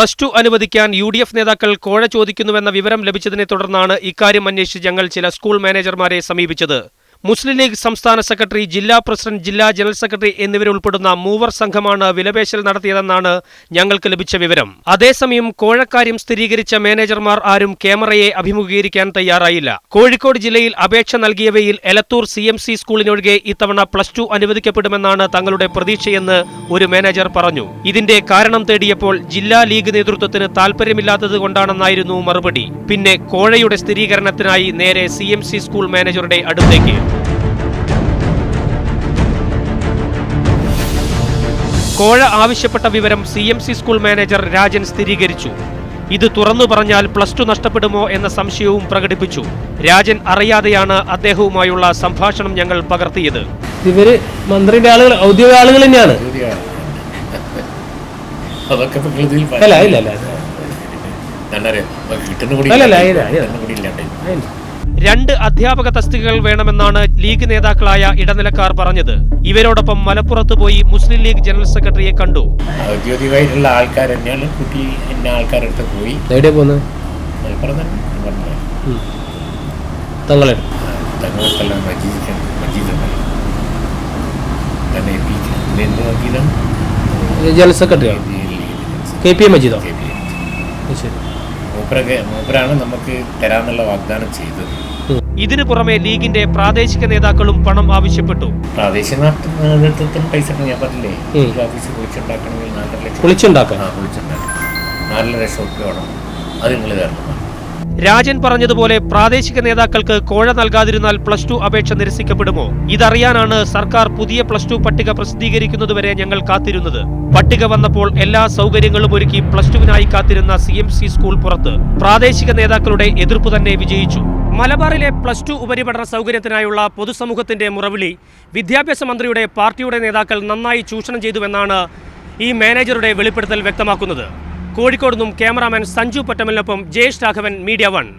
+2 അനുവദിക്കാൻ UDF നേതാക്കൾ കോഴ ചോദിക്കുന്നുവെന്ന വിവരം ലഭിച്ചതിനെ തുടർന്നാണ് ഇക്കാര്യം അന്വേഷിച്ച് ഞങ്ങൾ ചില സ്കൂൾ മാനേജർമാരെ സമീപിച്ചത്. മുസ്ലിം ലീഗ് സംസ്ഥാന സെക്രട്ടറി, ജില്ലാ പ്രസിഡന്റ്, ജില്ലാ ജനറൽ സെക്രട്ടറി എന്നിവരുൾപ്പെടുന്ന മൂവർ സംഘമാണ് വിലപേശൽ നടത്തിയതെന്നാണ് ഞങ്ങൾക്ക് ലഭിച്ച വിവരം. അതേസമയം കോഴക്കാര്യം സ്ഥിരീകരിച്ച മാനേജർമാർ ആരും ക്യാമറയെ അഭിമുഖീകരിക്കാൻ തയ്യാറായില്ല. കോഴിക്കോട് ജില്ലയിൽ അപേക്ഷ നൽകിയവയിൽ എലത്തൂർ CMC സ്കൂളിനൊഴികെ ഇത്തവണ +2 അനുവദിക്കപ്പെടുമെന്നാണ് തങ്ങളുടെ പ്രതീക്ഷയെന്ന് ഒരു മാനേജർ പറഞ്ഞു. ഇതിന്റെ കാരണം തേടിയപ്പോൾ ജില്ലാ ലീഗ് നേതൃത്വത്തിന് താൽപര്യമില്ലാത്തതുകൊണ്ടാണെന്നായിരുന്നു മറുപടി. പിന്നെ കോഴയുടെ സ്ഥിരീകരണത്തിനായി നേരെ CMC സ്കൂൾ മാനേജറുടെ അടുത്തേക്ക്. കോഴ ആവശ്യപ്പെട്ട വിവരം CMC സ്കൂൾ മാനേജർ രാജൻ സ്ഥിരീകരിച്ചു. ഇത് തുറന്നു പറഞ്ഞാൽ +2 നഷ്ടപ്പെടുമോ എന്ന സംശയവും പ്രകടിപ്പിച്ചു. രാജൻ അറിയാതെയാണ് അദ്ദേഹവുമായുള്ള സംഭാഷണം ഞങ്ങൾ പകർത്തിയത്. ഇവര് മന്ത്രിയുടെ ആളുകൾ, ഔദ്യോഗിക ആളുകൾ തന്നെയാണ്. രണ്ട് അധ്യാപക തസ്തികകൾ വേണമെന്നാണ് ലീഗ് നേതാക്കളായ ഇടനിലക്കാർ പറഞ്ഞത്. ഇവരോടൊപ്പം മലപ്പുറത്ത് പോയി മുസ്ലിം ലീഗ് ജനറൽ സെക്രട്ടറിയെ കണ്ടു. ഔദ്യോഗികമായിട്ടുള്ള ആൾക്കാർ തന്നെയാണ് കുട്ടി എന്നെ ആൾക്കാരെടുത്ത് പോയി. എവിടെയാ പോകുന്നത്? General secretary KPM മജീദോ? മൂപ്പരാണ് നമുക്ക് തരാന്നുള്ള വാഗ്ദാനം ചെയ്തത്. ഇതിനു പുറമെ ലീഗിന്റെ പ്രാദേശിക നേതാക്കളും പണം ആവശ്യപ്പെട്ടു. പ്രാദേശിക നേതൃത്വത്തിന് പൈസ ഞാൻ പറഞ്ഞില്ലേ, ഓഫീസ് പൊളിച്ചുണ്ടാക്കണമെങ്കിൽ 4 ലക്ഷം രൂപ വേണം. അത് നിങ്ങൾ തരണം. രാജൻ പറഞ്ഞതുപോലെ പ്രാദേശിക നേതാക്കൾക്ക് കോഴ നൽകാതിരുന്നാൽ +2 അപേക്ഷ നിരസിക്കപ്പെടുമോ? ഇതറിയാനാണ് സർക്കാർ പുതിയ +2 പട്ടിക പ്രസിദ്ധീകരിക്കുന്നതുവരെ ഞങ്ങൾ കാത്തിരുന്നത്. പട്ടിക വന്നപ്പോൾ എല്ലാ സൗകര്യങ്ങളും ഒരുക്കി +2വിനായി കാത്തിരുന്ന CMC സ്കൂൾ പുറത്ത്. പ്രാദേശിക നേതാക്കളുടെ എതിർപ്പ് തന്നെ വിജയിച്ചു. മലബാറിലെ +2 ഉപരിപഠന സൗകര്യത്തിനായുള്ള പൊതുസമൂഹത്തിന്റെ മുറവിളി വിദ്യാഭ്യാസ മന്ത്രിയുടെ പാർട്ടിയുടെ നേതാക്കൾ നന്നായി ചൂഷണം ചെയ്തുവെന്നാണ് ഈ മാനേജറുടെ വെളിപ്പെടുത്തൽ വ്യക്തമാക്കുന്നത്. കോഴിക്കോട് നിന്നും ക്യാമറാമാൻ സഞ്ജു പട്ടമലിനൊപ്പം ജയേഷ് രാഘവൻ, മീഡിയ 1.